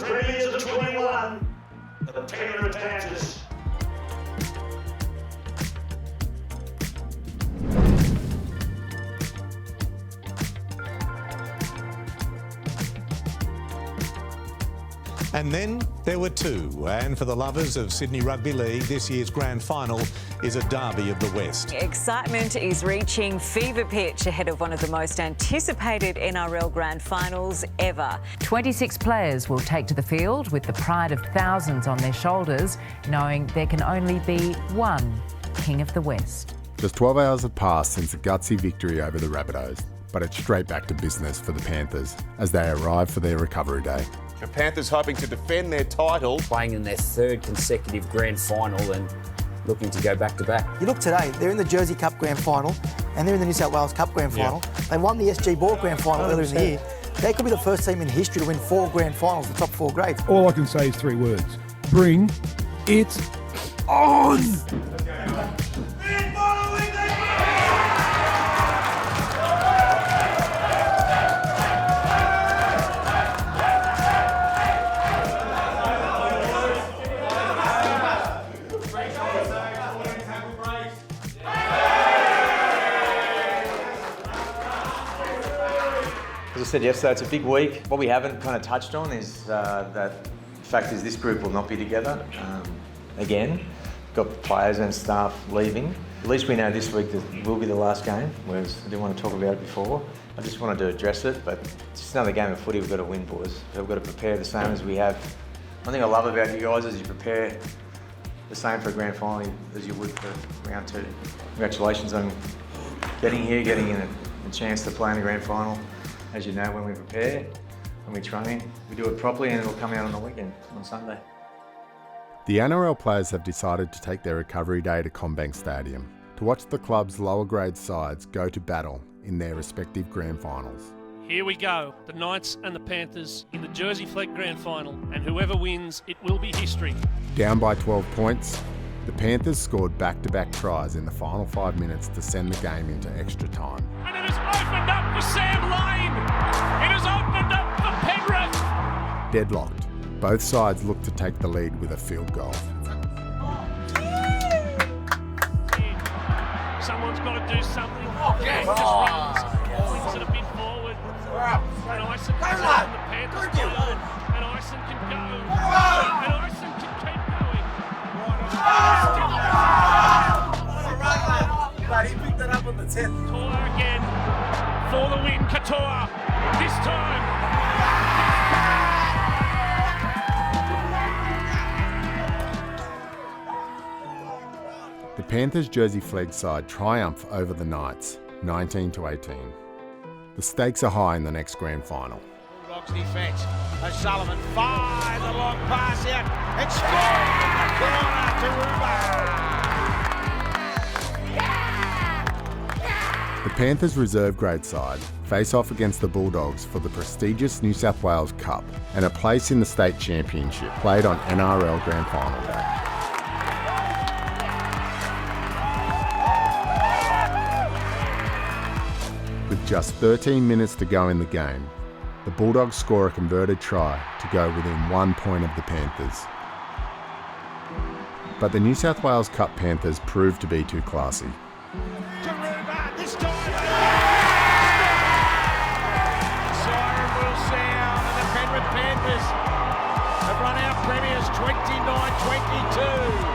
the premiers of 21, the Penrith Panthers. And then there were two, and for the lovers of Sydney Rugby League, this year's grand final is a derby of the West. Excitement is reaching fever pitch ahead of one of the most anticipated NRL grand finals ever. 26 players will take to the field with the pride of thousands on their shoulders, knowing there can only be one King of the West. Just 12 hours have passed since the gutsy victory over the Rabbitohs, but it's straight back to business for the Panthers as they arrive for their recovery day. The Panthers hoping to defend their title. Playing in their third consecutive grand final and looking to go back to back. You look today, they're in the Jersey Cup grand final and they're in the New South Wales Cup grand final. They won the SG Ball grand final earlier in the year. They could be the first team in history to win 4 grand finals, the top 4 grades. All I can say is 3 words. Bring it on! As I said yesterday, it's a big week. What we haven't kind of touched on is that the fact is this group will not be together again. Got players and staff leaving. At least we know this week that will be the last game, whereas I didn't want to talk about it before. I just wanted to address it, but it's just another game of footy we've got to win, boys. So we've got to prepare the same as we have. One thing I love about you guys is you prepare the same for a grand final as you would for round 2. Congratulations on getting here, getting a chance to play in the grand final. As you know, when we prepare, when we train, we do it properly and it'll come out on the weekend, on Sunday. The NRL players have decided to take their recovery day to CommBank Stadium to watch the club's lower grade sides go to battle in their respective grand finals. Here we go, the Knights and the Panthers in the Jersey Flegg grand final, and whoever wins, it will be history. Down by 12 points, the Panthers scored back-to-back tries in the final 5 minutes to send the game into extra time. And it has opened up for Sam Lane. It has opened up for Penrith. Deadlocked, both sides looked to take the lead with a field goal. Someone's got to do something. Just runs, points it a bit forward. And Ison comes out on the Panthers player. And Ison can go. And Ison can keep going. He picked it up on the 10th. Katoa again for the win. Katoa this time. The Panthers Jersey Flegg side triumph over the Knights, 19-18. The stakes are high in the next grand final. Bulldogs defence. O'Sullivan fires a long pass out and scores in the corner to Uber. The Panthers reserve grade side face off against the Bulldogs for the prestigious New South Wales Cup and a place in the state championship played on NRL Grand Final Day. With just 13 minutes to go in the game, the Bulldogs score a converted try to go within 1 point of the Panthers. But the New South Wales Cup Panthers proved to be too classy. Panthers have run out premiers 29-22.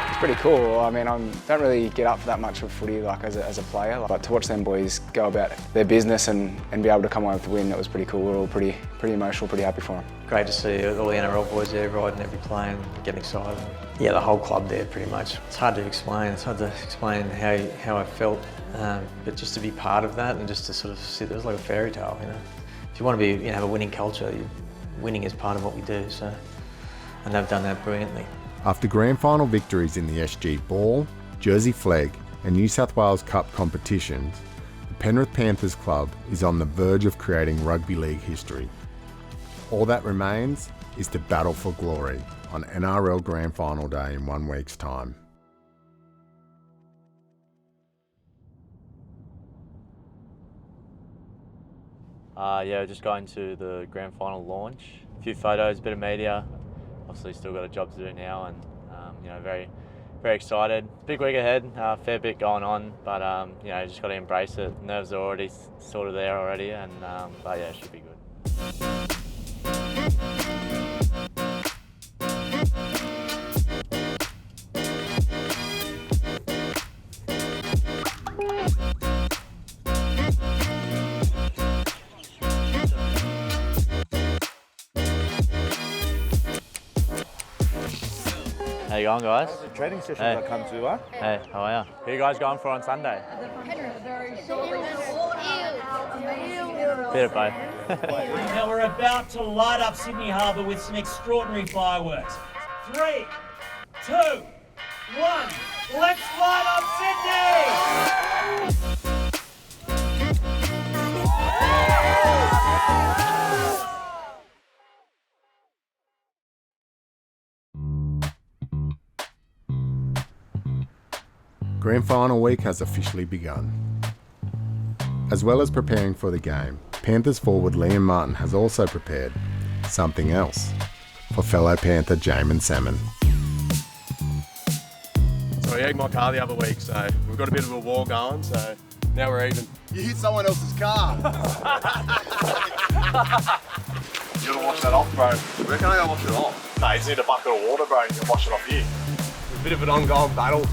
It's pretty cool. I mean, I don't really get up for that much of footy like as a player, but to watch them boys go about their business and be able to come away with the win, that was pretty cool. We're all pretty emotional, pretty happy for them. Great to see all the NRL boys there riding every plane, getting excited. Yeah, the whole club there pretty much. It's hard to explain. It's hard to explain how I felt, but just to be part of that and just to sort of sit there, it was like a fairy tale, you know. If you want to be, have a winning culture, winning is part of what we do. So, and they've done that brilliantly. After grand final victories in the SG Ball, Jersey Flegg and New South Wales Cup competitions, the Penrith Panthers club is on the verge of creating rugby league history. All that remains is to battle for glory on NRL Grand Final Day in 1 week's time. Yeah, just going to the grand final launch. A few photos, a bit of media. Obviously, still got a job to do now, and very, very excited. Big week ahead, fair bit going on, but just got to embrace it. Nerves are already sort of there already, and but yeah, it should be good. How you going, guys? The training session Hey. I come to, huh? Hey, how are you? Who you guys going for on Sunday? Bit of both. Now we're about to light up Sydney Harbour with some extraordinary fireworks. 3, 2, 1, let's light up Sydney! Grand Final week has officially begun. As well as preparing for the game, Panthers forward Liam Martin has also prepared something else for fellow Panther Jamin Salmon. So he egged my car the other week, so we've got a bit of a war going, so now we're even. You hit someone else's car. You gotta wash that off, bro. Where can I go wash it off? No, you just need a bucket of water, bro, and you can wash it off here. It's a bit of an ongoing battle.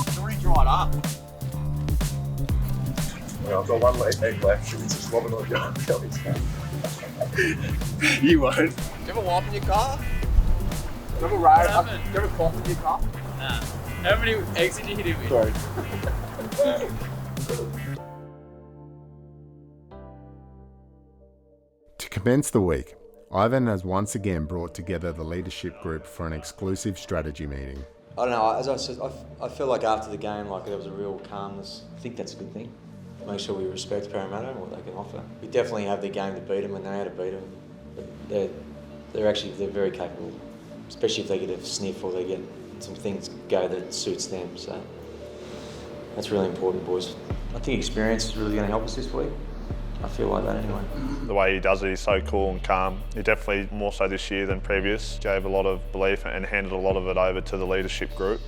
It's already dried up. Yeah, I've got one egg left. Should we just lob it on your bellies? You won't. Do you ever wipe in your car? Do you ever ride? Do you ever cough in your car? Nah. How many eggs did you hit him with? Sorry. To commence the week, Ivan has once again brought together the leadership group for an exclusive strategy meeting. I don't know, as I said, I feel like after the game, like there was a real calmness. I think that's a good thing. Make sure we respect Parramatta and what they can offer. We definitely have the game to beat them and know how to beat them. But they're very capable, especially if they get a sniff or they get some things go that suits them. So that's really important, boys. I think experience is really going to help us this week. I feel like that anyway. The way he does it, he's so cool and calm. He definitely, more so this year than previous, gave a lot of belief and handed a lot of it over to the leadership group.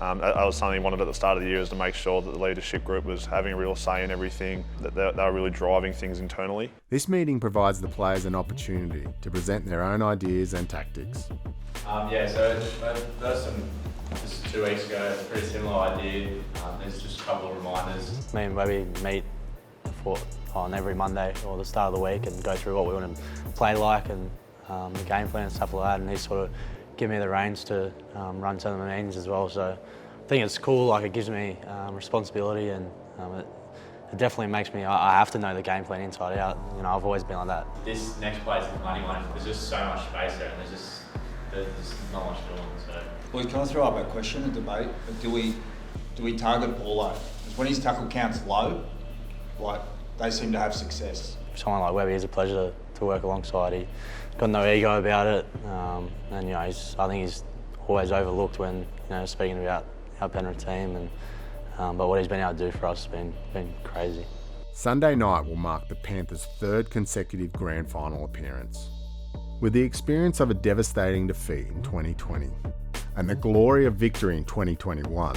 That was something he wanted at the start of the year, is to make sure that the leadership group was having a real say in everything, that they were really driving things internally. This meeting provides the players an opportunity to present their own ideas and tactics. Yeah, so just 2 weeks ago, a pretty similar idea. There's just a couple of reminders. I mean, maybe meet on every Monday or the start of the week and go through what we want to play like and the game plan and stuff like that. And he sort of give me the reins to run some of the meetings as well. So I think it's cool. Like, it gives me responsibility, and it definitely makes me. I have to know the game plan inside out. You know, I've always been like that. This next play is the money one. There's just so much space there, and there's not much doing. So. Well, can I throw up a question, a debate? Do we target Paulo? Because when his tackle count's low, like, they seem to have success. Someone like Webby is a pleasure to work alongside. He got no ego about it, and you know, I think he's always overlooked when speaking about our Penrith team, and but what he's been able to do for us has been crazy. Sunday night will mark the Panthers' third consecutive grand final appearance. With the experience of a devastating defeat in 2020 and the glory of victory in 2021,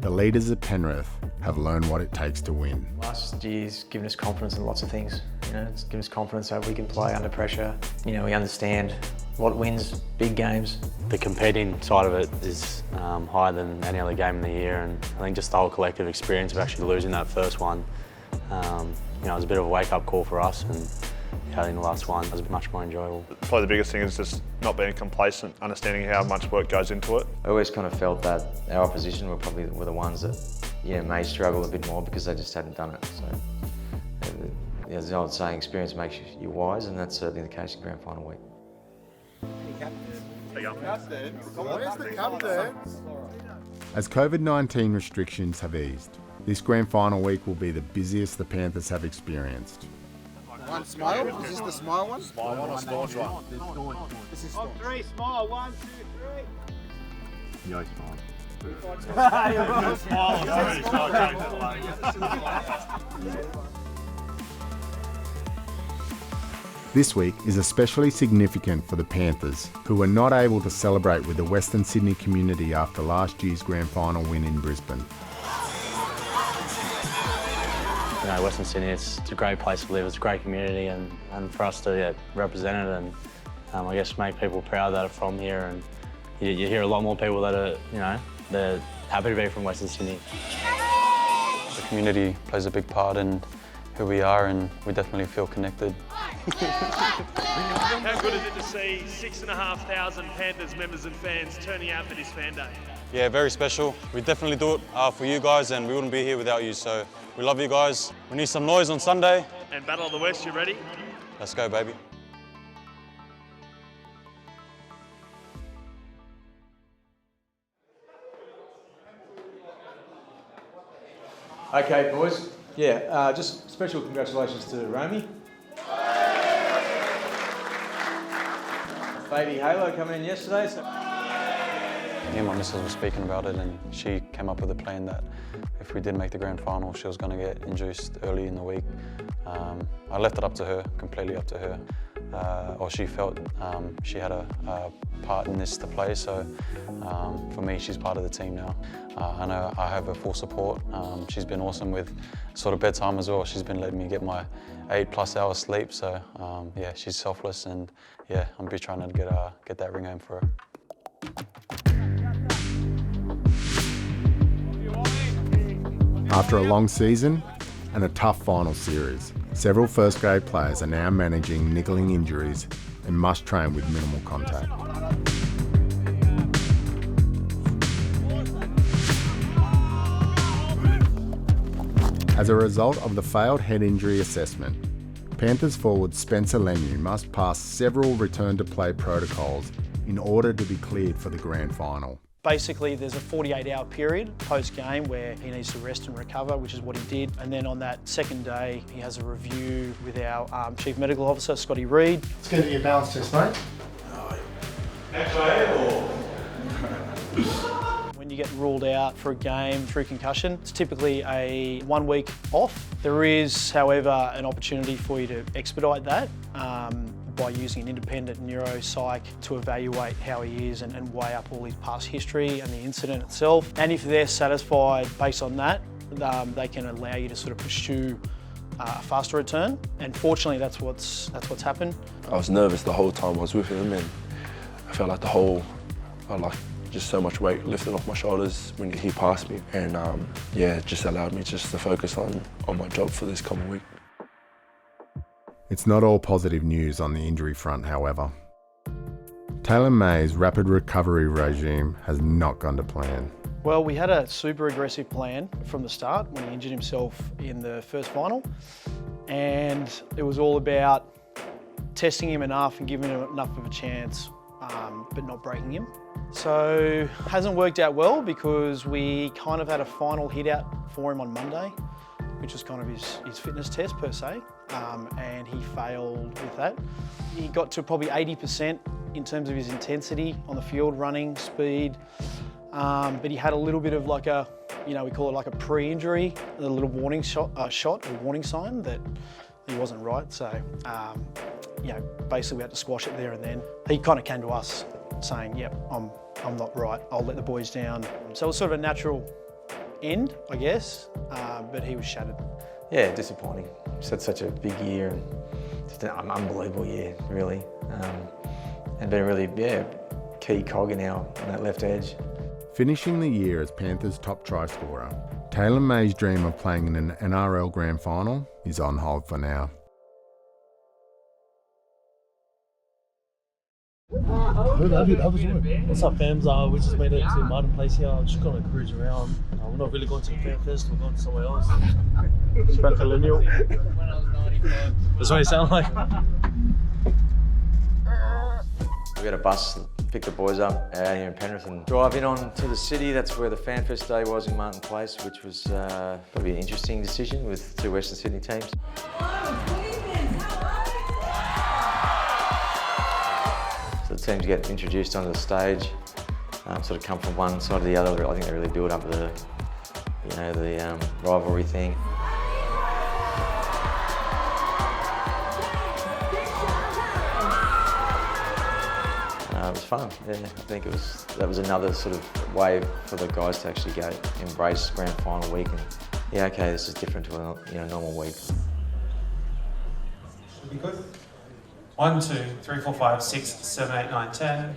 the leaders of Penrith have learned what it takes to win. Last year's given us confidence in lots of things. It's given us confidence that we can play under pressure. We understand what wins big games. The competing side of it is higher than any other game in the year, and I think just the whole collective experience of actually losing that first one, it was a bit of a wake-up call for us, and I think the last one was much more enjoyable. Probably the biggest thing is just not being complacent, understanding how much work goes into it. I always kind of felt that our opposition were the ones that may struggle a bit more because they just hadn't done it. So there's an old saying, experience makes you wise, and that's certainly the case in grand final week. Where's the captain? As COVID-19 restrictions have eased, this grand final week will be the busiest the Panthers have experienced. One smile? Is this the smile one? Smile one or staunch one? This is On 3, smile. 1, 2, 3. No smile. This week is especially significant for the Panthers, who were not able to celebrate with the Western Sydney community after last year's grand final win in Brisbane. You know, Western Sydney, it's a great place to live, it's a great community, and for us to represent it and I guess make people proud that are from here. And you hear a lot more people that are, you know, they're happy to be from Western Sydney. The community plays a big part in who we are, and we definitely feel connected. How good is it to see 6,500 Panthers members and fans turning out for this fan day? Yeah, very special. We definitely do it for you guys, and we wouldn't be here without you, so we love you guys. We need some noise on Sunday. And Battle of the West, you ready? Let's go, baby. Okay, boys. Yeah, just special congratulations to Romy. Baby Halo coming in yesterday. So. Me and my missus were speaking about it, and she came up with a plan that if we did make the grand final, she was going to get induced early in the week. I left it up to her, completely up to her. Or she felt she had a part in this to play, so for me, she's part of the team now. I know I have her full support. She's been awesome with sort of bedtime as well. She's been letting me get my 8+ hours sleep, so yeah, she's selfless, and yeah, I'm be trying to get that ring home for her. After a long season and a tough final series, several first grade players are now managing niggling injuries and must train with minimal contact. As a result of the failed head injury assessment, Panthers forward Spencer Lemieux must pass several return to play protocols in order to be cleared for the grand final. Basically, there's a 48-hour period post-game where he needs to rest and recover, which is what he did. And then on that second day, he has a review with our Chief Medical Officer, Scotty Reid. It's going to be a balance test, mate. When you get ruled out for a game through concussion, it's typically a 1 week off. There is, however, an opportunity for you to expedite that by using an independent neuropsych to evaluate how he is and weigh up all his past history and the incident itself. And if they're satisfied based on that, they can allow you to sort of pursue a faster return. And fortunately, that's what's happened. I was nervous the whole time I was with him, and I felt like just so much weight lifted off my shoulders when he passed me, and yeah, it just allowed me just to focus on my job for this coming week. It's not all positive news on the injury front, however. Taylor May's rapid recovery regime has not gone to plan. Well, we had a super aggressive plan from the start when he injured himself in the first final, and it was all about testing him enough and giving him enough of a chance, but not breaking him. So hasn't worked out well because we kind of had a final hit out for him on Monday, which was kind of his fitness test per se, and he failed with that. He got to probably 80% in terms of his intensity on the field, running, speed, but he had a little bit of like a, we call it like a pre-injury, a little warning shot or warning sign that he wasn't right. So, basically we had to squash it there and then. He kind of came to us saying, yep, I'm not right, I'll let the boys down. So it was sort of a natural end, I guess, but he was shattered. Yeah, disappointing. Just had such a big year and just an unbelievable year, really. And been a really, key cog in that left edge. Finishing the year as Panthers' top try scorer, Taylor May's dream of playing in an NRL grand final is on hold for now. What's up, fams? We just made it to Martin Place here. I'm just going to cruise around. We're not really going to the fan fest, we're going somewhere else. Spencer. That's what you sound like. We got a bus, pick the boys up out here in Penrith and drive in on to the city. That's where the FanFest day was in Martin Place, which was probably an interesting decision with two Western Sydney teams. So the teams get introduced onto the stage. sort of come from one side to the other. I think they really build up the, the rivalry thing. It was fun. Yeah, I think that was another sort of way for the guys to actually go embrace grand final week and yeah, okay, this is different to a normal week. Should be good. 1, 2, 3, 4, 5, 6, 7, 8, 9, 10.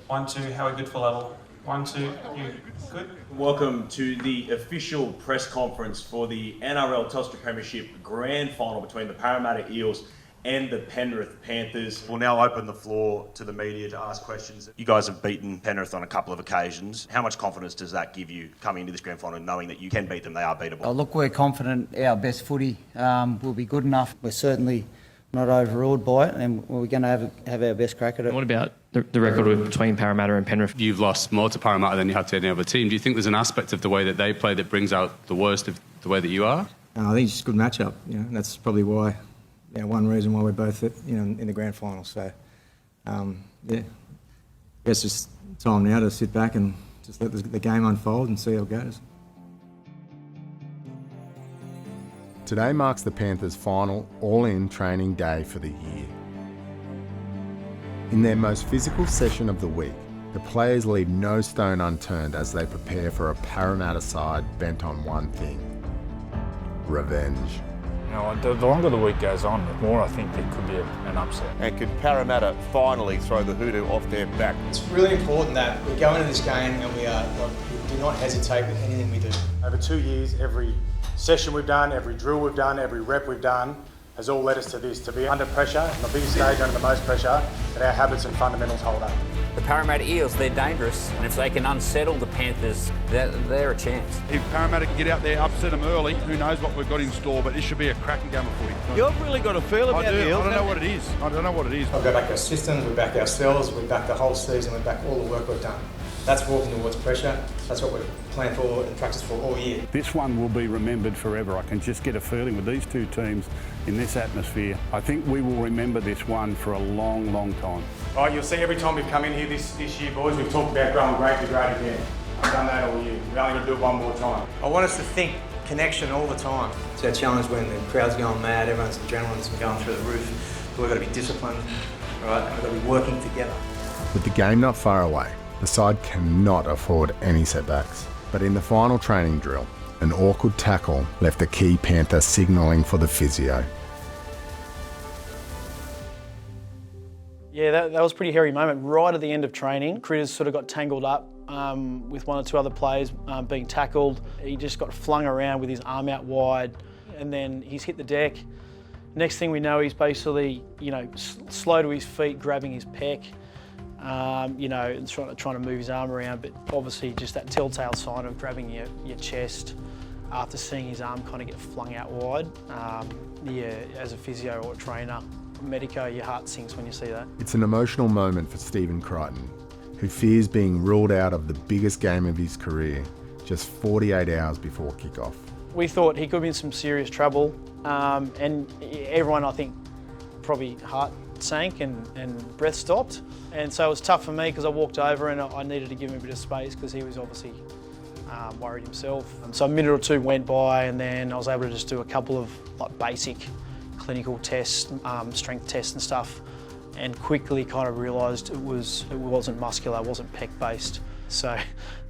1, 2, how are we good for level? 1, 2, you good? Welcome to the official press conference for the NRL Telstra Premiership Grand Final between the Parramatta Eels and the Penrith Panthers. We'll now open the floor to the media to ask questions. You guys have beaten Penrith on a couple of occasions. How much confidence does that give you coming into this grand final, knowing that you can beat them, they are beatable? Oh, look, we're confident our best footy will be good enough. We're certainly not overawed by it, and we're going to have our best crack at it. What about the record between Parramatta and Penrith? You've lost more to Parramatta than you have to any other team. Do you think there's an aspect of the way that they play that brings out the worst of the way that you are? I think it's just a good matchup. That's probably why. One reason why we're both in the grand final. So, I guess it's just time now to sit back and just let the game unfold and see how it goes. Today marks the Panthers' final all-in training day for the year. In their most physical session of the week, the players leave no stone unturned as they prepare for a Parramatta side bent on one thing: revenge. The longer the week goes on, the more I think there could be an upset. And could Parramatta finally throw the hoodoo off their back? It's really important that we go into this game and we do not hesitate with anything we do. Over 2 years, every session we've done, every drill we've done, every rep we've done has all led us to this, to be under pressure, on the biggest stage under the most pressure, that our habits and fundamentals hold up. The Parramatta Eels, they're dangerous, and if they can unsettle the Panthers, they're a chance. If Parramatta can get out there, upset them early, who knows what we've got in store, but this should be a cracking game of footy. You've really got a feel about the Eels. I don't know what it is. I don't know what it is. I'll go back our systems, we back ourselves, we back the whole season, we back all the work we've done. That's walking towards pressure. That's what we've planned for and practiced for all year. This one will be remembered forever. I can just get a feeling with these two teams in this atmosphere. I think we will remember this one for a long, long time. Right, you'll see every time we've come in here this year, boys, we've talked about growing great to great again. I've done that all year. We're only going to do it one more time. I want us to think connection all the time. It's our challenge when the crowd's going mad, everyone's adrenaline's going through the roof. But we've got to be disciplined, right? And we've got to be working together. With the game not far away, the side cannot afford any setbacks. But in the final training drill, an awkward tackle left the key Panther signalling for the physio. Yeah, that was a pretty hairy moment. Right at the end of training, Critters sort of got tangled up with one or two other players being tackled. He just got flung around with his arm out wide, and then he's hit the deck. Next thing we know, he's basically, slow to his feet, grabbing his pec. And trying to move his arm around, but obviously just that telltale sign of grabbing your chest after seeing his arm kind of get flung out wide. As a physio or a trainer, medico, your heart sinks when you see that. It's an emotional moment for Stephen Crichton, who fears being ruled out of the biggest game of his career just 48 hours before kickoff. We thought he could be in some serious trouble, and everyone, I think, probably heart sank and breath stopped. And so it was tough for me because I walked over and I needed to give him a bit of space because he was obviously worried himself. So a minute or two went by, and then I was able to just do a couple of basic clinical tests, strength tests and stuff, and quickly kind of realised it wasn't muscular, it wasn't pec based. So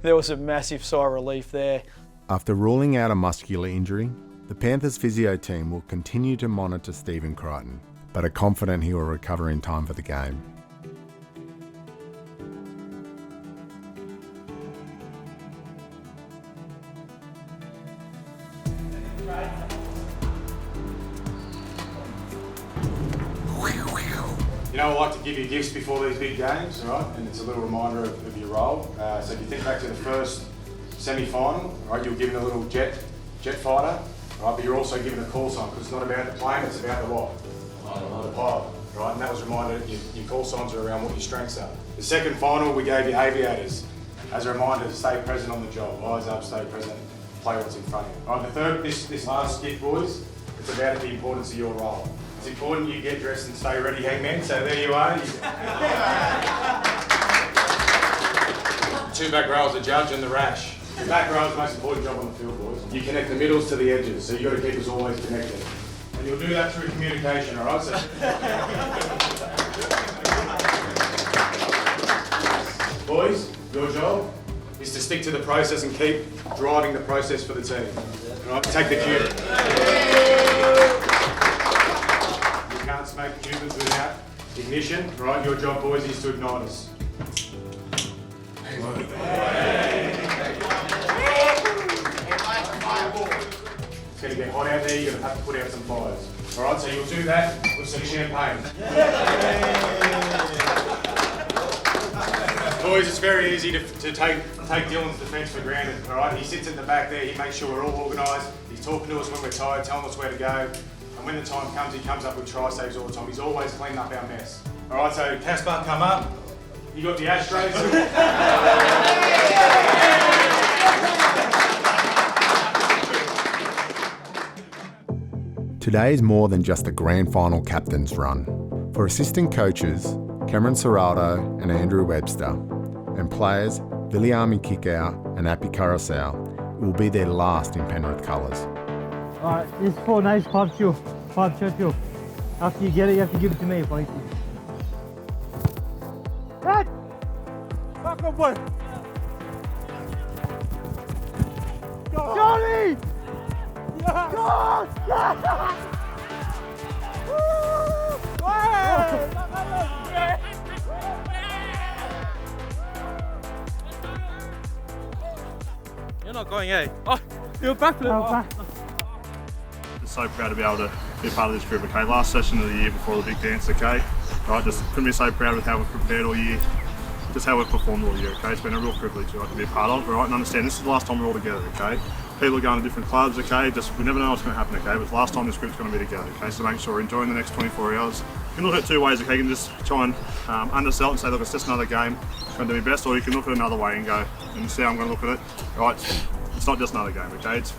there was a massive sigh of relief there. After ruling out a muscular injury, the Panthers physio team will continue to monitor Stephen Crichton, but are confident he will recover in time for the game. I like to give you gifts before these big games, right? And it's a little reminder of your role. So if you think back to the first semi-final, right, you're given a little jet fighter, right? But you're also given a call sign because it's not about the plane, it's about the what? The pilot, right? And that was reminded your call signs are around what your strengths are. The second final, we gave you aviators as a reminder to stay present on the job. Eyes up, stay present, play what's in front of you. Right, the third, this last gift, boys, it's about the importance of your role. It's important you get dressed and stay ready, hangman. So there you are. two back rows, the judge and the rash. The back row is the most important job on the field, boys. You connect the middles to the edges, so you've got to keep us always connected. And you'll do that through communication, all right? So boys, your job is to stick to the process and keep driving the process for the team. All right? Take the cue. You can't smoke Cubans without ignition, right? Your job, boys, is to ignite us. It's going to get hot out there, you're going to have to put out some fires. Alright, so you'll do that with some champagne. Boys, it's very easy to take Dylan's defence for granted, alright? He sits in the back there, he makes sure we're all organised, he's talking to us when we're tired, telling us where to go, and when the time comes, he comes up with try saves all the time. He's always cleaning up our mess. Alright, so Caspar, come up. You got the ashtrays. Today is more than just a grand final captain's run. For assistant coaches, Cameron Serrato and Andrew Webster, and players Viliami Kickout and Appy Carousel, it will be their last in Penrith colours. Alright, this is 4 nice 5-2, 5-2. After you get it, you have to give it to me, please. Head! Back up, boy! Go! Johnny! Yes! Go! Yes! Woo! You're not going, eh? Oh, you're back there. Oh. Just so proud to be able to be part of this group, okay? Last session of the year before the big dance, okay? Right, just couldn't be so proud with how we've prepared all year, just how we've performed all year, okay? It's been a real privilege, right, to be a part of, right? And understand this is the last time we're all together, okay? People are going to different clubs, okay? Just, we never know what's going to happen, okay? But it's the last time this group's going to be together, okay? So make sure we're enjoying the next 24 hours. You can look at it two ways, okay? You can just try and undersell it and say, look, it's just another game, I'm going to do my best, or you can look at it another way and go, and see how I'm going to look at it, right? It's not just another game, okay? It's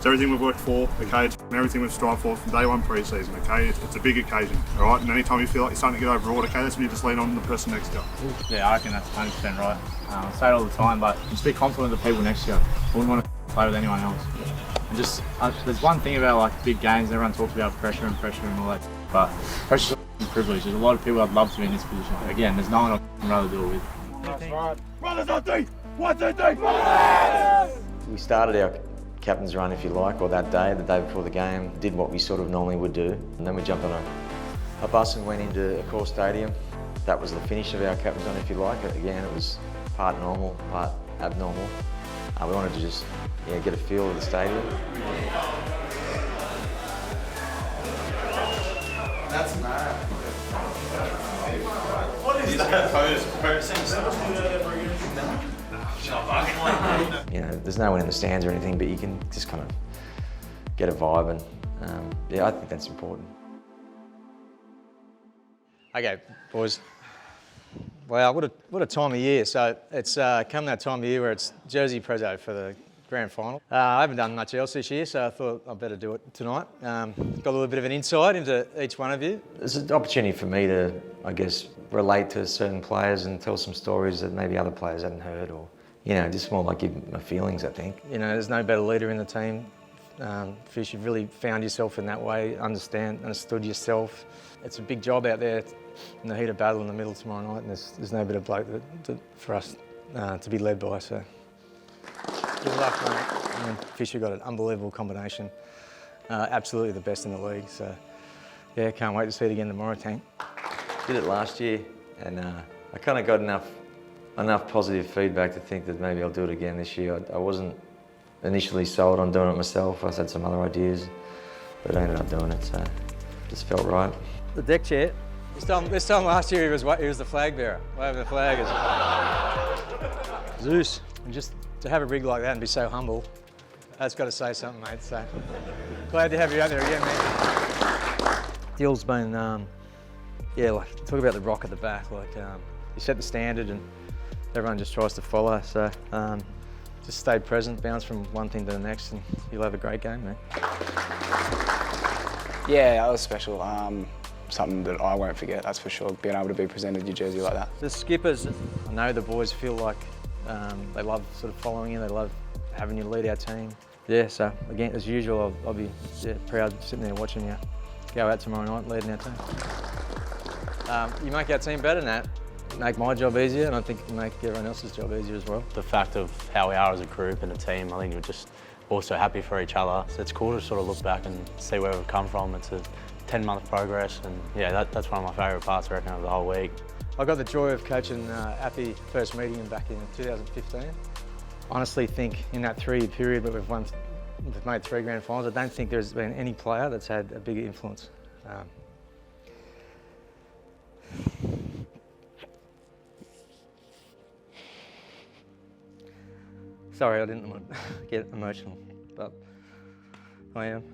everything we've worked for, okay? It's everything we've strived for from day one pre-season, okay? It's a big occasion, all right? And anytime you feel like you're starting to get overawed, okay, that's when you just lean on the person next to you. Yeah, I reckon that's 100% right. I say it all the time, but just be confident with the people next to you. I wouldn't want to play with anyone else. And just, there's one thing about like big games, everyone talks about pressure and all that, but pressure's a privilege. There's a lot of people I'd love to be in this position. Again, there's no one I'd rather deal with. That's right. Brothers on three! 1, 2, 3! We started our captain's run, if you like, or that day, the day before the game, did what we sort of normally would do. And then we jumped on a bus and went into Accor Stadium. That was the finish of our captain's run, if you like. Again, it was part normal, part abnormal. We wanted to just get a feel of the stadium. That's mad. What is that? You know, there's no one in the stands or anything, but you can just kind of get a vibe, and yeah, I think that's important. Okay, boys. Wow, what a time of year. So it's come that time of year where it's jersey prezzo for the grand final. I haven't done much else this year, so I thought I'd better do it tonight. Got a little bit of an insight into each one of you. It's an opportunity for me to, I guess, relate to certain players and tell some stories that maybe other players hadn't heard, or, you know, just more like give my feelings, I think. You know, there's no better leader in the team. Fish, you've really found yourself in that way, understood yourself. It's a big job out there in the heat of battle in the middle tomorrow night, and there's no better bloke for us to be led by, so. Good luck, mate. And Fisher got an unbelievable combination. Absolutely the best in the league, so yeah, can't wait to see it again tomorrow, Tank. Did it last year, and I kind of got enough positive feedback to think that maybe I'll do it again this year. I wasn't initially sold on doing it myself. I had some other ideas, but I ended up doing it, so it just felt right. The deck chair. This time last year he was the flag bearer, waving the flag as Zeus. And just to have a rig like that and be so humble, that's got to say something, mate. So glad to have you out there again, mate. Dill's been, yeah, like talk about the rock at the back. Like you set the standard and everyone just tries to follow. So just stay present, bounce from one thing to the next, and you'll have a great game, mate. Yeah, that was special. Something that I won't forget, that's for sure, being able to be presented your jersey like that. The skippers, I know the boys feel like They love sort of following you. They love having you lead our team. Yeah, so again, as usual, I'll be proud sitting there watching you go out tomorrow night leading our team. You make our team better than that. Make my job easier, and I think make everyone else's job easier as well. The fact of how we are as a group and a team, I think we're just also happy for each other. So it's cool to sort of look back and see where we've come from. It's a 10-month progress, and yeah, that's one of my favourite parts, I reckon, of the whole week. I got the joy of coaching Appy first meeting him back in 2015. Honestly think in that 3-year period where we've made 3 grand finals, I don't think there's been any player that's had a big influence. Sorry, I didn't get emotional, but I am.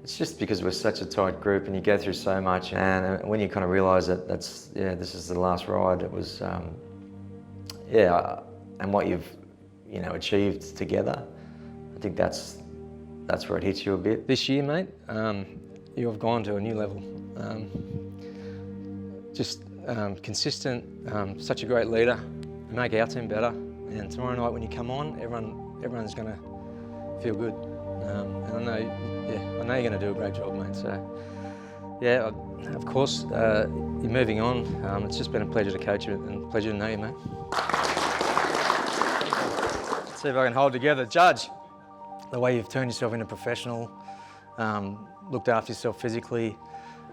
It's just because we're such a tight group and you go through so much, and when you kind of realise that this is the last ride, it was, and what you've, achieved together, I think that's where it hits you a bit. This year, mate, you have gone to a new level. Consistent, such a great leader, make our team better. And tomorrow night when you come on, everyone's going to feel good. And I know you're going to do a great job, mate. So, yeah, of course, you're moving on. It's just been a pleasure to coach you and a pleasure to know you, mate. Let's see if I can hold together. Judge, the way you've turned yourself into a professional, looked after yourself physically,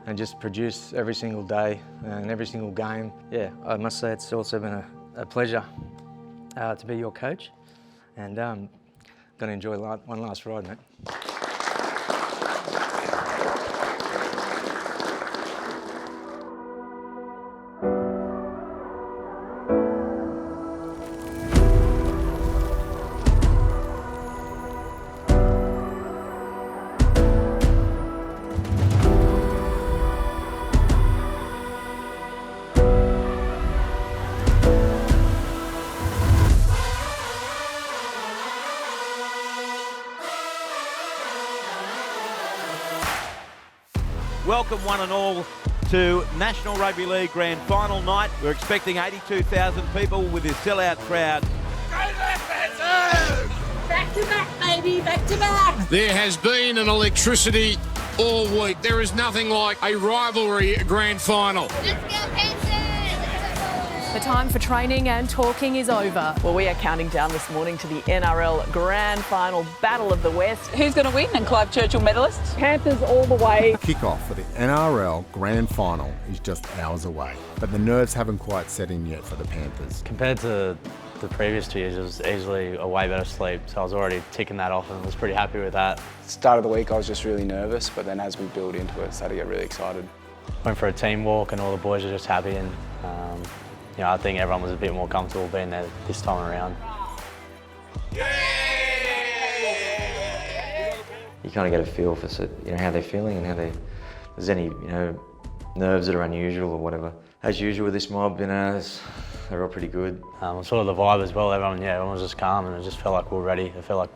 and just produced every single day and every single game. Yeah, I must say it's also been a pleasure to be your coach, and going to enjoy one last ride, mate. Welcome one and all to National Rugby League Grand Final night. We're expecting 82,000 people with this sellout crowd. Back to back, baby, back to back. There has been an electricity all week. There is nothing like a rivalry grand final. Let's go, Panthers! The time for training and talking is over. Well, we are counting down this morning to the NRL Grand Final Battle of the West. Who's going to win? And Clive Churchill medalists? Panthers all the way. Kick-off for the NRL Grand Final is just hours away, but the nerves haven't quite set in yet for the Panthers. Compared to the previous 2 years, it was easily a way better sleep, so I was already ticking that off and was pretty happy with that. Start of the week I was just really nervous, but then as we build into it, started to get really excited. Went for a team walk and all the boys were just happy, and I think everyone was a bit more comfortable being there this time around. You kind of get a feel for how they're feeling and there's any nerves that are unusual or whatever. As usual with this mob, they're all pretty good. Sort of the vibe as well. Everyone was just calm, and it just felt like we were ready. It felt like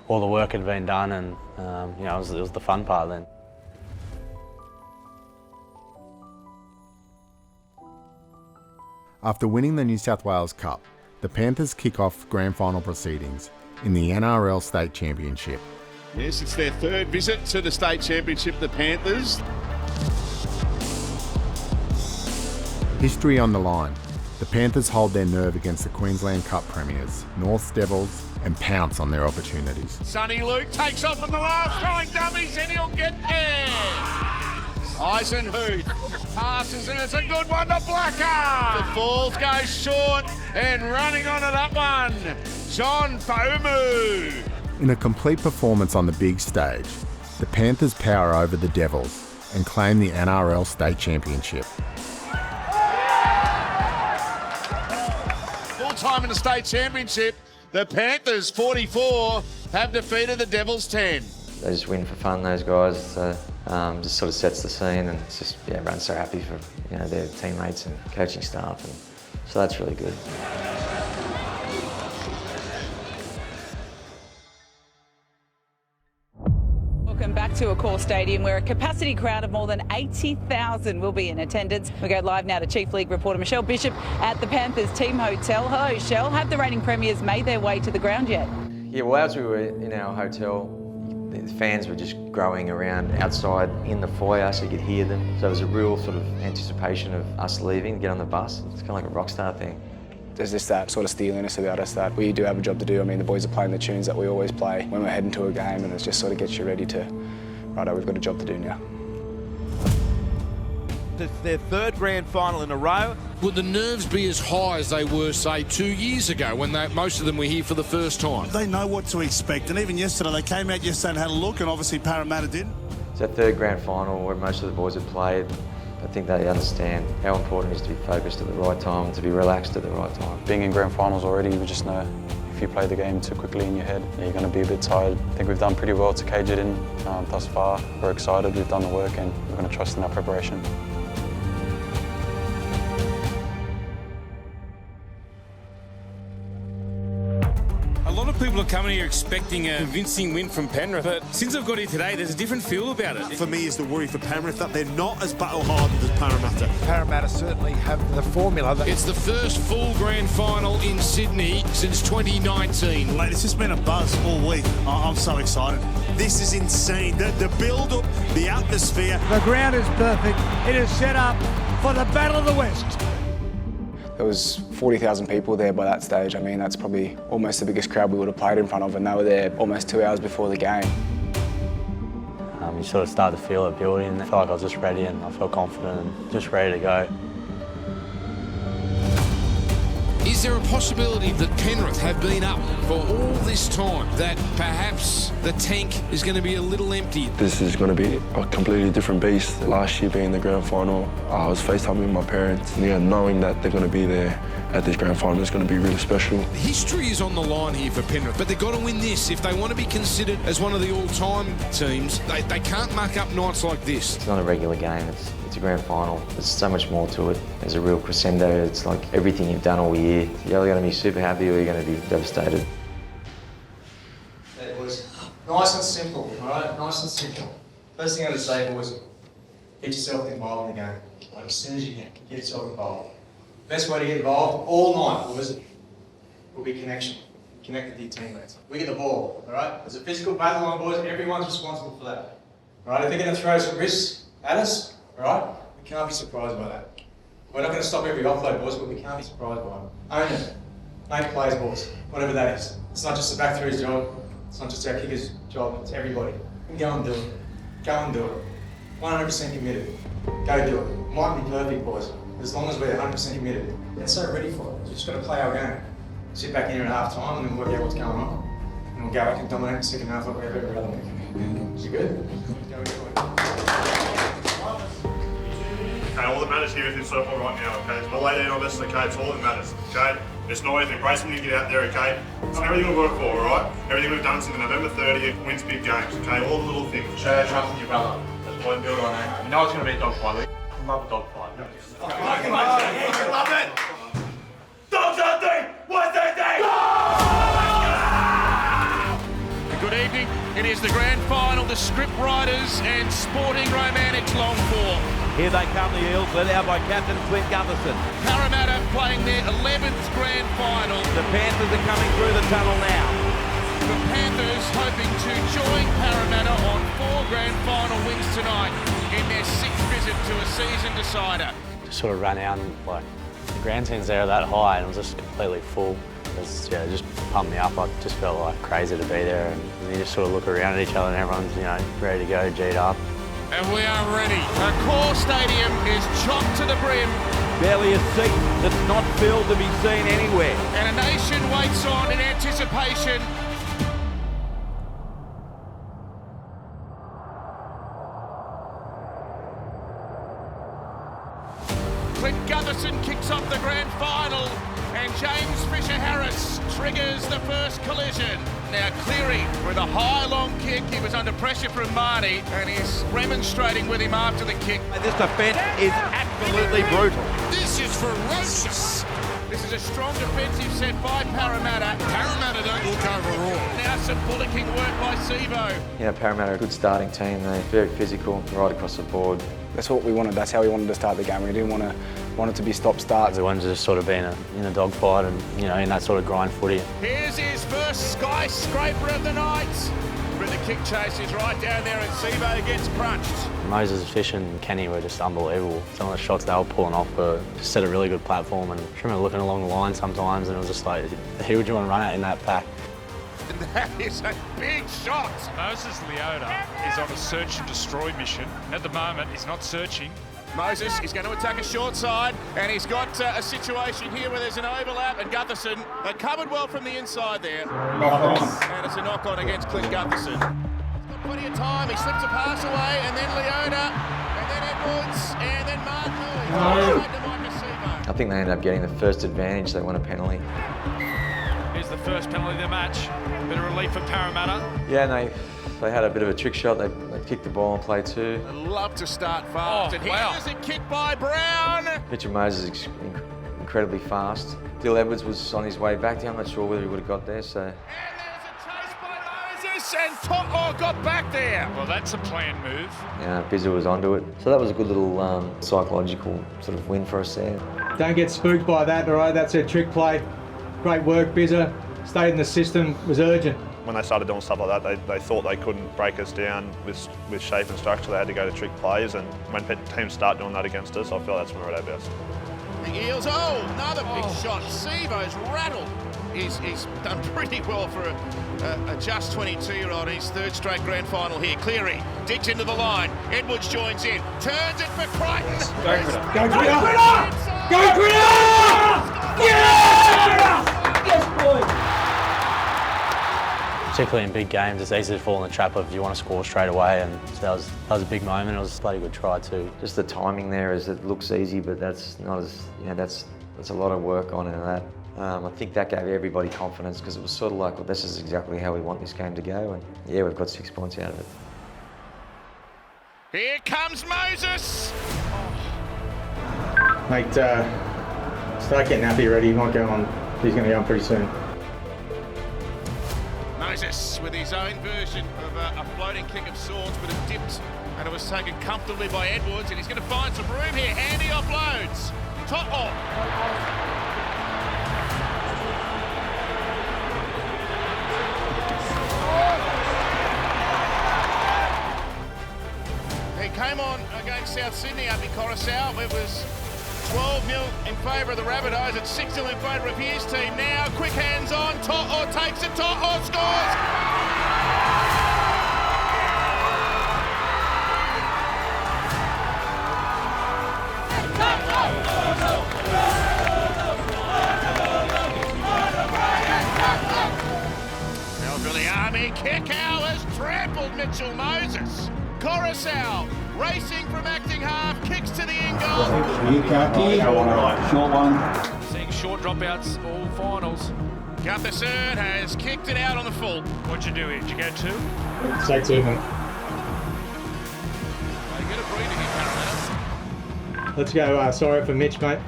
all the work had been done, and it was the fun part then. After winning the New South Wales Cup, the Panthers kick off grand final proceedings in the NRL State Championship. Yes, it's their 3rd visit to the State Championship, the Panthers. History on the line. The Panthers hold their nerve against the Queensland Cup premiers, North Devils, and pounce on their opportunities. Sonny Luke takes off on the last, throwing dummies, and he'll get there. Eisenhuth passes, and it's a good one to Blacker. The Falls goes short, and running onto that one, John Fomu. In a complete performance on the big stage, the Panthers power over the Devils and claim the NRL State Championship. Full time in the State Championship, the Panthers 44 have defeated the Devils 10. They just win for fun, those guys. So, just sort of sets the scene, and it's just everyone's so happy for their teammates and coaching staff, and so that's really good. Welcome back to Accor Stadium where a capacity crowd of more than 80,000 will be in attendance. We go live now to Chief League reporter Michelle Bishop at the Panthers team hotel. Hello, Shell. Have the reigning premiers made their way to the ground yet? Yeah, well, as we were in our hotel, the fans were just growing around outside in the foyer so you could hear them. So it was a real sort of anticipation of us leaving to get on the bus. It's kind of like a rock star thing. There's just that sort of steeliness about us that we do have a job to do. I mean, the boys are playing the tunes that we always play when we're heading to a game, and it just sort of gets you ready to, righto, we've got a job to do now. It's their third grand final in a row. Would the nerves be as high as they were, say, 2 years ago when most of them were here for the first time? They know what to expect, and even yesterday, they came out yesterday and had a look, and obviously Parramatta didn't. It's our third grand final where most of the boys have played. I think they understand how important it is to be focused at the right time and to be relaxed at the right time. Being in grand finals already, we just know if you play the game too quickly in your head, you're going to be a bit tired. I think we've done pretty well to cage it in thus far. We're excited, we've done the work, and we're going to trust in our preparation. A lot of people are coming here expecting a convincing win from Penrith, but since I've got here today, there's a different feel about it. For me is the worry for Penrith that they're not as battle-hardened as Parramatta. Parramatta certainly have the formula. It's the first full grand final in Sydney since 2019. Mate, it's just been a buzz all week. I'm so excited. This is insane. The build-up, the atmosphere. The ground is perfect. It is set up for the Battle of the West. There was 40,000 people there by that stage. I mean, that's probably almost the biggest crowd we would have played in front of, and they were there almost 2 hours before the game. You sort of start to feel it building. I felt like I was just ready and I felt confident and just ready to go. Is there a possibility that Penrith have been up for all this time, that perhaps the tank is going to be a little empty? This is going to be a completely different beast. Last year being the grand final, I was FaceTiming with my parents, and knowing that they're going to be there at this grand final is going to be really special. History is on the line here for Penrith, but they've got to win this. If they want to be considered as one of the all-time teams, they can't muck up nights like this. It's not a regular game, it's a grand final. There's so much more to it. There's a real crescendo. It's like everything you've done all year. You're either going to be super happy or you're going to be devastated. It was nice and simple, all right? Nice and simple. First thing I would say, boys, get yourself involved in the game. Like, as soon as you can, get yourself involved. Best way to get involved all night, boys, will be connection. Connect with your teammates. We get the ball, all right? There's a physical battle on, boys. Everyone's responsible for that. All right? If they're going to throw some risks at us, all right? We can't be surprised by that. We're not going to stop every offload, boys, but we can't be surprised by it. Own it. Make plays, boys. Whatever that is. It's not just the back through's job. It's not just our kicker's job. It's everybody. Go and do it. Go and do it. 100% committed. Go do it. Might be perfect, boys. As long as we're 100% committed. Get so ready for it. We've just got to play our game. Sit back in here at half time and then work out what's going on. And we'll go back and dominate the second half like we have every other week. You good? Go do it. Okay, all that matters here is this circle right now, okay? It's not late on this, okay? It's all that matters, okay? It's not anything. Brace when you get out there, okay? It's everything we've worked for, alright? Everything we've done since November 30th wins big games, okay? All the little things. Show that trust in your brother. That's what I build on, eh? You know it's going to be a dogfight, Luke. I love a dogfight. I love it! Dogs on three! 1, 2, 3! Good evening. It is the grand final, the script writers and sporting romantics long for. Here they come, the Eels, led out by Captain Clint Gutherson. Parramatta playing their 11th grand final. The Panthers are coming through the tunnel now. The Panthers hoping to join Parramatta on 4 grand final wins tonight in their 6th visit to a season decider. Just sort of ran out and like the grandstands there are that high and it was just completely full. It just pumped me up. I just felt like crazy to be there, and you just sort of look around at each other and everyone's, ready to go, G'd up. And we are ready. Accor Stadium is chocked to the brim. Barely a seat that's not filled to be seen anywhere. And a nation waits on in anticipation. Clint Gutherson kicks off the grand final. and James Fisher-Harris triggers the first collision. Now Cleary with a high long kick. He was under pressure from Marnie and he's remonstrating with him after the kick. This defence is absolutely brutal. This is ferocious. This is a strong defensive set by Parramatta. Parramatta don't look overall. Now some bullocking work by Sevo. Yeah, Parramatta are a good starting team. They're very physical right across the board. That's what we wanted. That's how we wanted to start the game. We didn't want it to be stop-start. We wanted to just sort of be in a dogfight and, you know, in that sort of grind footy. Here's his first skyscraper of the night. But the kick chase is right down there and Sevo gets crunched. Moses, Fish and Kenny were just unbelievable. Some of the shots they were pulling off were just set a really good platform, and I remember looking along the line sometimes and it was just like, who would you want to run at in that pack? And that is a big shot. Moses Leota is on a search and destroy mission. At the moment, he's not searching. Moses is going to attack a short side, and he's got a situation here where there's an overlap, and Gutherson, they covered well from the inside there. And it's a knock-on against Clint Gutherson. He's got plenty of time, he slips a pass away, and then Leota, and then Edwards, and then Martin. I think they ended up getting the first advantage. They won a penalty. Here's the first penalty of the match. Bit of relief for Parramatta. Yeah, and they had a bit of a trick shot. They kicked the ball and play two. They love to start fast, and here's a kick by Brown. Mitchell Moses is incredibly fast. Dill Edwards was on his way back there. I'm not sure whether he would have got there, so... And there's a chase by Moses, and To'o got back there. Well, that's a planned move. Yeah, Bizza was onto it. So that was a good little psychological sort of win for us there. Don't get spooked by that, all right? That's a trick play. Great work, Bizza. Stayed in the system, was urgent. When they started doing stuff like that, they thought they couldn't break us down with shape and structure. They had to go to trick plays, and when teams start doing that against us, I feel that's when we're at our best. The Eels, another big shot. Sevo's rattled. He's done pretty well for a just 22-year-old. His third straight grand final here. Cleary digs into the line. Edwards joins in. Turns it for Crichton. Go Critter! Go Critter! Yeah! Yes, boy! Particularly in big games, it's easy to fall in the trap of you want to score straight away, and so that was a big moment. It was a bloody good try too. Just the timing there is, it looks easy, but that's not as, you know, that's a lot of work on it and that. I think that gave everybody confidence because it was sort of like, well, this is exactly how we want this game to go, and yeah, we've got 6 points out of it. Here comes Moses. Mate, start getting happy ready. He might go on. He's going to go on pretty soon. Moses with his own version of a floating kick of sorts, but it dipped and it was taken comfortably by Edwards, and he's going to find some room here. Handy offloads. To'o. He came on against South Sydney up in Coruscant. It was 12-0 in favour of the Rabbitohs. It's 6-0 in favour of his team now. Quick hands on. To'o takes it. To'o scores. Now for the Army. Kekau has trampled Mitchell Moses. Coruscant racing from acting half, kicks to the in goal. Short one. Seeing short dropouts all finals. Gutherson has kicked it out on the full. What'd you do here? Did you go two? Take two, mate. They get a breather here, Parramatta. Let's go. Sorry for Mitch, mate.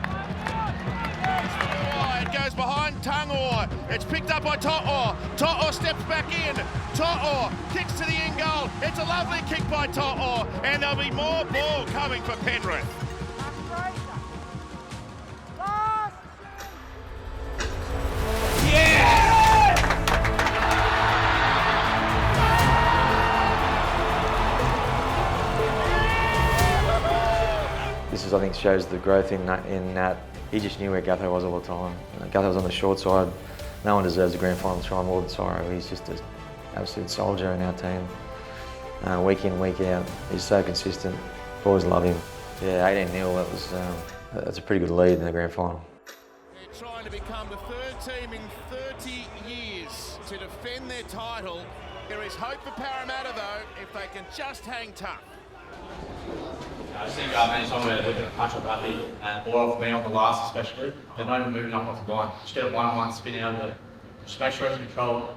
It goes behind Tangor. It's picked up by To'o. To'o steps back in. To'o kicks to the in goal. It's a lovely kick by To'o, and there'll be more ball coming for Penrith. This is, I think, shows the growth in that. He just knew where Gutho was all the time. Gutho was on the short side. No one deserves a grand final try more than Soro. He's just an absolute soldier in our team. Week in, week out. He's so consistent. Boys love him. Yeah, 18-0, that's a pretty good lead in the grand final. They're trying to become the third team in 30 years to defend their title. There is hope for Parramatta, though, if they can just hang tough. I think many times we're looking at punch on rugby, or off me on the last especially, they're not even moving up off the line. Just get a one-on-one spin out of it. Just make sure it's controlled.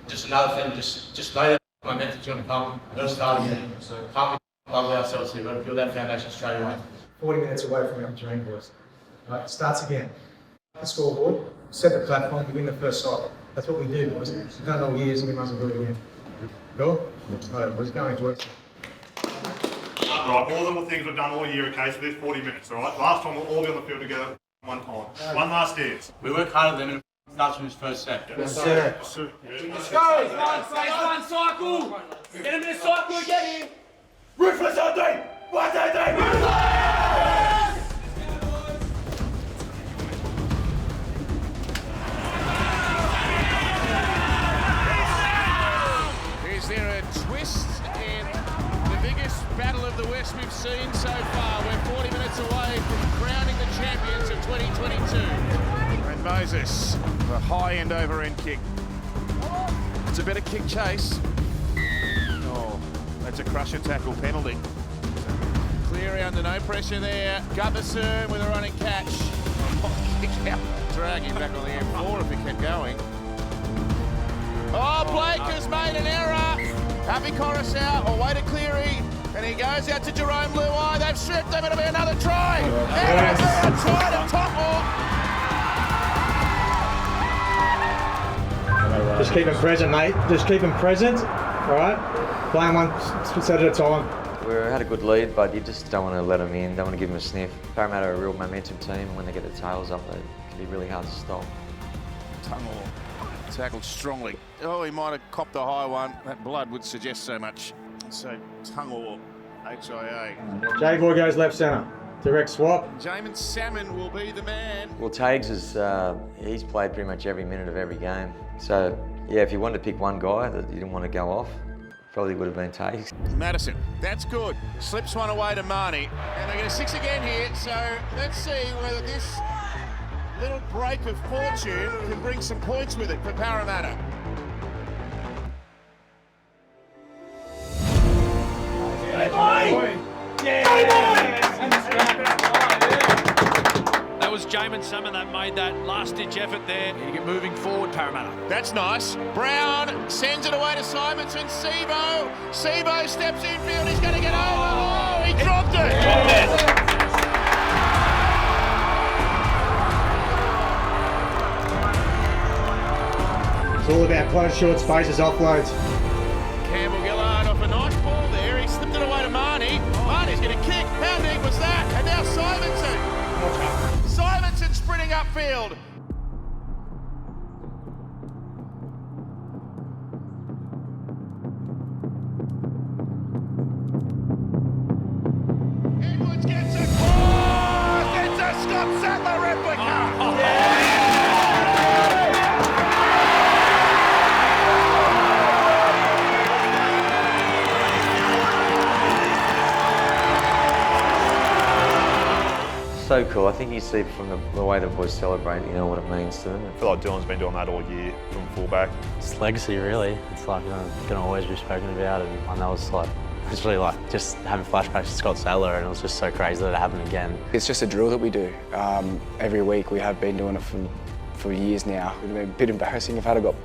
Just another thing, just know that momentum's going to come. We've got to start again. So can't be lovely ourselves here. We've got to build that foundation straight away. 40 minutes away from our terrain, boys. Right, it starts again. The scoreboard, set the platform, we win the first side. That's what we do, boys. We've done it all years and we must do it again. Cool? Right, boys, going to it. Right, all the little things we've done all year, okay, so there's 40 minutes, all right? Last time we'll all be on the field together one time. One last dance. We work harder than them. Starts from his first set. Yes, sir. Let's go! One cycle! Get him in a cycle again! Ruthless on three! 1, 2, 3! Ruthless! Is there a twist in the biggest battle of the West we've seen so far? We're 40 minutes away from crowning the champions of 2022. And Moses, the high-end over-end kick. It's a better kick chase. Oh, that's a crusher tackle penalty. Clear under no pressure there. Gutherson with a running catch. Oh, kick out. Drag him back on the M4 if he kept going. Oh, Blake has made an error. Happy Coruscant away to Cleary. And he goes out to Jerome Luai. They've stripped him. It'll be another try. And a try to top. Just keep him present, mate. Just keep him present, all right? Playing one set at a time. We had a good lead, but you just don't want to let them in, don't want to give them a sniff. Parramatta are a real momentum team, and when they get their tails up, it can be really hard to stop. Tungor tackled strongly. Oh, he might have copped a high one. That blood would suggest so much. So Tungor, HIA. J-Boy goes left centre. Direct swap. Jamin Salmon will be the man. Well, Tags he's played pretty much every minute of every game. So, yeah, if you wanted to pick one guy that you didn't want to go off, probably would have been Tags. Madison, that's good. Slips one away to Marnie. And they get a 6 again here, so let's see whether this little break of fortune can bring some points with it for Parramatta. That was Jamin Salmon that made that last-ditch effort there. You get moving forward, Parramatta. That's nice. Brown sends it away to Simonson. Sebo steps infield. He's going to get over. Oh, he dropped it. It's all about close, short spaces, offloads. Campbell Gillard off a nice ball there. He slipped it away to Marnie. Marnie's going to kick. How deep was that? And now Simonson. Simonson sprinting upfield. Edwards gets it. Oh, gets a Scott Sattler replica. Oh, yeah. So cool. I think you see from the way the boys celebrate, you know, what it means to them. I feel like Dylan's been doing that all year from fullback. It's legacy, really. It's like, you know, going to always be spoken about, and that was like, it's really like just having flashbacks to Scott Sattler, and it was just so crazy that it happened again. It's just a drill that we do every week. We have been doing it for years now. It's been a bit embarrassing if I had got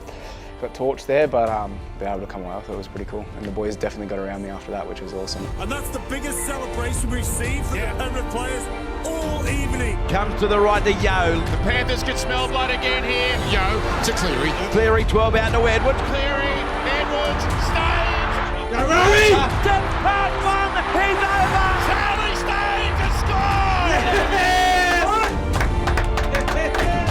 torched there, but being able to come away with it was pretty cool. And the boys definitely got around me after that, which was awesome. And that's the biggest celebration we've seen from the Penrith players all evening. Comes to the right to Yo. The Panthers can smell blood again here. Yo to Cleary. Cleary 12 out to Edwards. Cleary, Edwards, stays. Go Rory! Step part one, he's over. Charlie Staines has scored!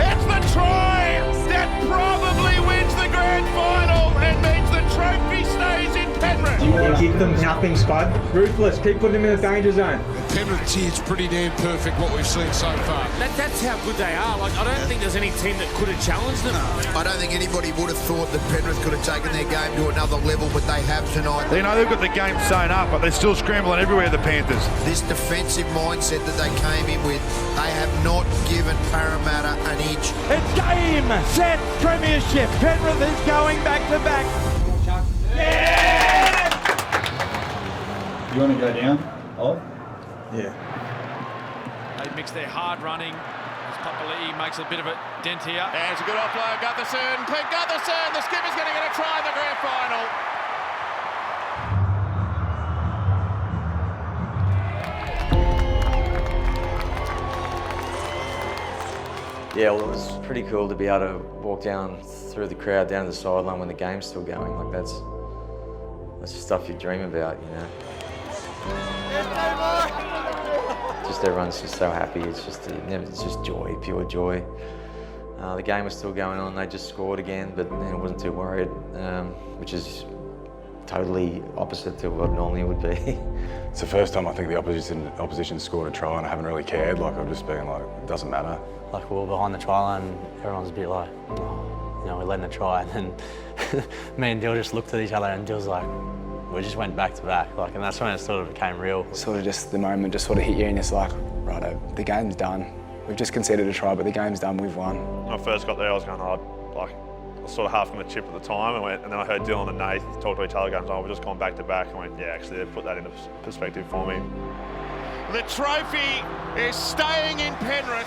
It's the try that probably wins the grand final and means the trophy stays in Penrith. You give them nothing, Spud. Ruthless. Keep putting them in the danger zone. Penrith is pretty damn perfect what we've seen so far. That's how good they are. Like, I don't think there's any team that could have challenged them. I don't think anybody would have thought that Penrith could have taken their game to another level, but they have tonight. You know, they've got the game sewn up, but they're still scrambling everywhere, the Panthers. This defensive mindset that they came in with, they have not given Parramatta an inch. It's game, set, premiership. Penrith is going back to back. You want to go down, Olive? Yeah. They mix their hard running. As Papali'i makes a bit of a dent here. And it's a good offload, Gutherson. Clint Gutherson, the skipper's going to get a try in the grand final. Yeah, well, it was pretty cool to be able to walk down through the crowd down to the sideline when the game's still going. Like that's the stuff you dream about, you know. Just everyone's just so happy. It's just joy, pure joy. The game was still going on. They just scored again, but I wasn't too worried, which is totally opposite to what normally would be. It's the first time I think the opposition scored a try, and I haven't really cared. Like I've just been like, it doesn't matter. Like we were behind the try line, everyone's a bit like, oh, you know, we're letting it try, and then me and Dill just looked at each other, and Dill's like, we just went back to back, like, and that's when it sort of became real. Sort of just the moment just sort of hit you, and it's like, righto, the game's done. We've just conceded a try, but the game's done. We've won. When I first got there, I was going, I was sort of half going to chip at the time, and then I heard Dylan and Nate talk to each other, going, oh, we've just gone back to back. I went, yeah, actually, they put that into perspective for me. The trophy is staying in Penrith.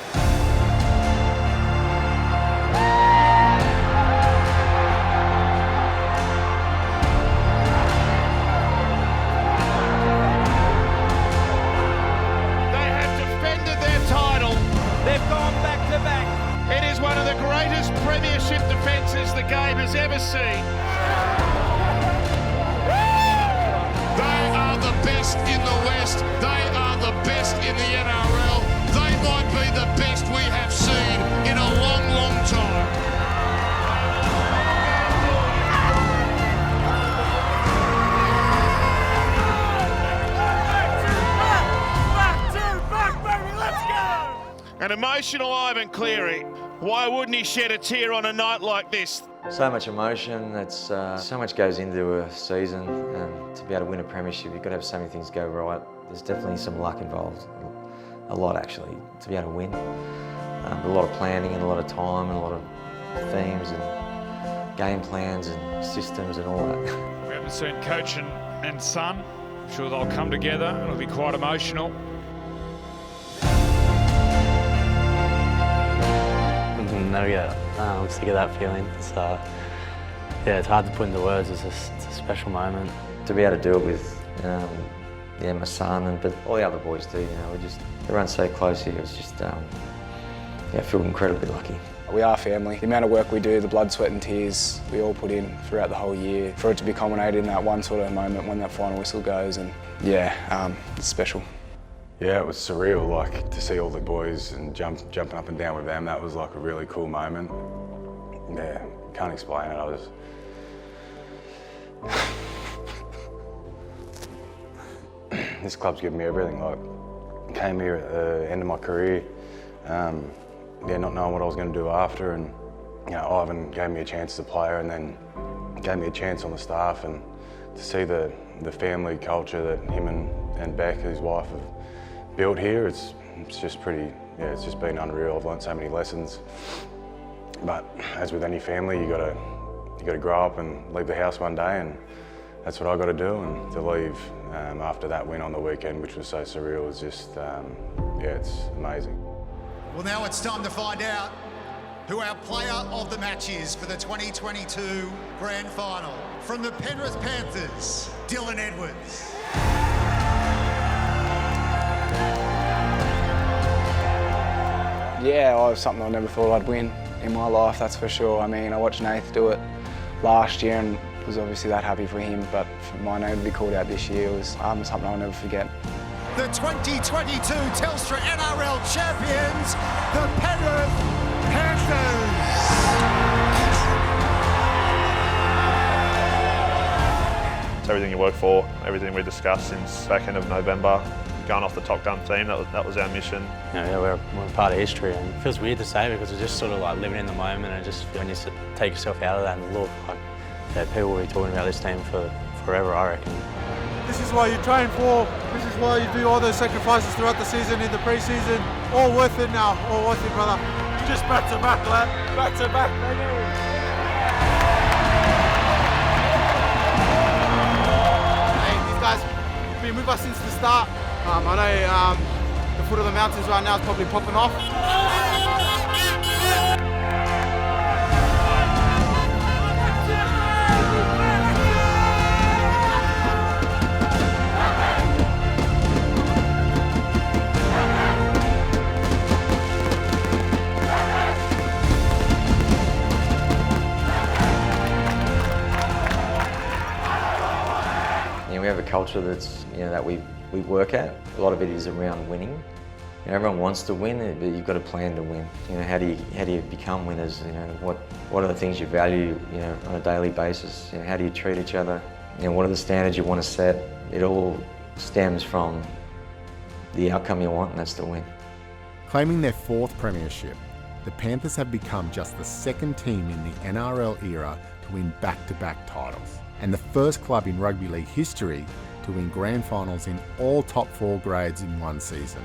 They have defended their title. They've gone back to back. It is one of the greatest premiership defences the game has ever seen. They are the best in the West. They are the best in the NRL. They might be the best we have seen in a long, long time. Back, baby, let's go! An emotional Ivan Cleary. Why wouldn't he shed a tear on a night like this? So much emotion. It's so much goes into a season, and to be able to win a premiership, you've got to have so many things go right. There's definitely some luck involved, a lot actually, to be able to win. A lot of planning and a lot of time and a lot of themes and game plans and systems and all that. We haven't seen coach and son. I'm sure they'll come together. It'll be quite emotional. Never get sick of that feeling. It's, yeah, it's hard to put into words. It's a special moment. To be able to do it with, yeah, my son, but all the other boys too. You know, everyone's so close here. It's just, yeah, I feel incredibly lucky. We are family. The amount of work we do, the blood, sweat and tears we all put in throughout the whole year, for it to be culminated in that one sort of moment when that final whistle goes, and yeah, it's special. Yeah, it was surreal, like to see all the boys and jumping up and down with them. That was like a really cool moment. Yeah, can't explain it. I was. This club's given me everything. Like, came here at the end of my career, yeah, not knowing what I was going to do after, and you know, Ivan gave me a chance as a player, and then gave me a chance on the staff, and to see the family culture that him and Beck, his wife, have built here, it's just pretty, yeah, it's just been unreal. I've learned so many lessons. But as with any family, you gotta grow up and leave the house one day, and that's what I got to do. And to leave after that win on the weekend, which was so surreal, is just, yeah, it's amazing. Well, now it's time to find out who our player of the match is for the 2022 Grand Final. From the Penrith Panthers, Dylan Edwards. Yeah, it was something I never thought I'd win in my life, that's for sure. I mean, I watched Nath do it last year and was obviously that happy for him, but for my name to be called out this year was something I'll never forget. The 2022 Telstra NRL champions, the Penrith Panthers. It's everything you work for, everything we discussed since back end of November. Going off the Top Gun theme, that was our mission. You know, yeah, we're part of history, and it feels weird to say because we're just sort of like living in the moment, and just when you take yourself out of that and look, like, yeah, people will be talking about this team for forever, I reckon. This is why you train for. This is why you do all those sacrifices throughout the season, in the pre-season. All worth it now. All worth it, brother. Just back to back, lad. Back to back, baby. Hey, these guys have been with us since the start. I know the foot of the mountains right now is probably popping off. We have a culture that's, that we work at. A lot of it is around winning. Everyone wants to win, but you've got a plan to win. How do you become winners? What are the things you value, on a daily basis? How do you treat each other? What are the standards you want to set? It all stems from the outcome you want, and that's to win. Claiming their 4th premiership, the Panthers have become just the 2nd team in the NRL era to win back-to-back titles, and the first club in rugby league history to win grand finals in all top 4 grades in one season.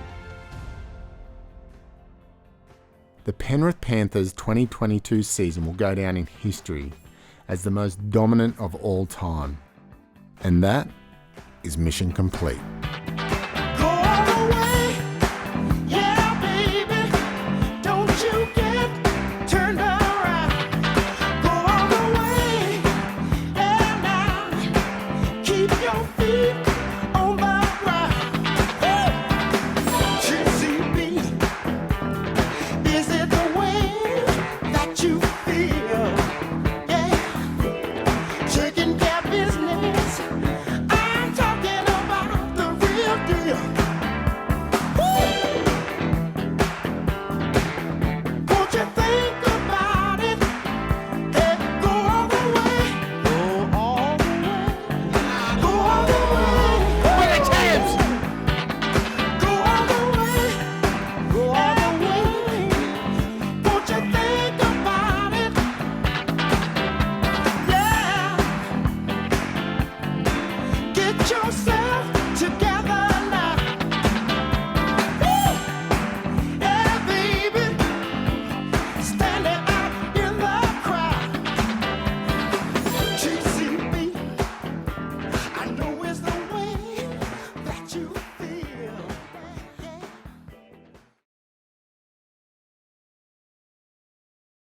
The Penrith Panthers 2022 season will go down in history as the most dominant of all time. And that is mission complete.